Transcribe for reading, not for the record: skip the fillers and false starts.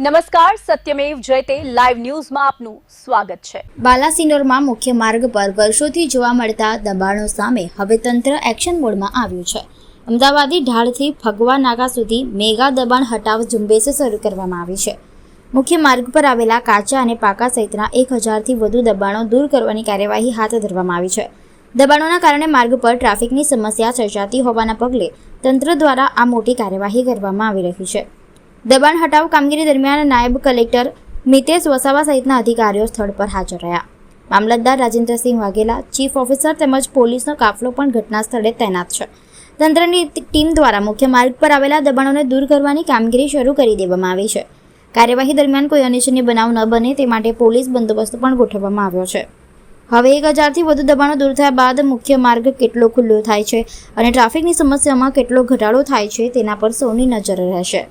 નમસ્કાર, સત્યમેવ જયતે લાઈવ ન્યૂઝમાં આપનું સ્વાગત છે। બાલાસિનોરમાં મુખ્ય માર્ગ પર વર્ષોથી જોવા મળતા દબાણો સામે હવે તંત્ર એક્શન મોડમાં આવ્યું છે। અમદાવાદી ઢાળથી ફગવા નાકા સુધી મેગા દબાણ હટાવ ઝુંબેશ શરૂ કરવામાં આવી છે। મુખ્ય માર્ગ પર આવેલા કાચા અને પાકા સહિતના 1000થી વધુ દબાણો દૂર કરવાની કાર્યવાહી હાથ ધરવામાં આવી છે। દબાણોના કારણે માર્ગ પર ટ્રાફિકની સમસ્યા સર્જાતી હોવાના પગલે તંત્ર દ્વારા આ મોટી કાર્યવાહી કરવામાં આવી રહી છે। દબાણ હટાવ કામગીરી દરમિયાન નાયબ કલેક્ટર મિતેશ વસાવા સહિતના અધિકારીઓ સ્થળ પર હાજર રહ્યા। મામલતદાર રાજેન્દ્રસિંહ વાઘેલા, ચીફ ઓફિસર તેમજ પોલીસનો કાફલો પણ ઘટના સ્થળે તૈનાત છે। તંત્રની ટીમ દ્વારા મુખ્ય માર્ગ પર આવેલા દબાણોને દૂર કરવાની કામગીરી શરૂ કરી દેવામાં આવી છે। કાર્યવાહી દરમિયાન કોઈ અનિચ્છનીય બનાવ ન બને તે માટે પોલીસ બંદોબસ્ત પણ ગોઠવવામાં આવ્યો છે। હવે 1000થી વધુ દબાણો દૂર થયા બાદ મુખ્ય માર્ગ કેટલો ખુલ્લો થાય છે અને ટ્રાફિકની સમસ્યામાં કેટલો ઘટાડો થાય છે તેના પર સૌની નજર રહેશે।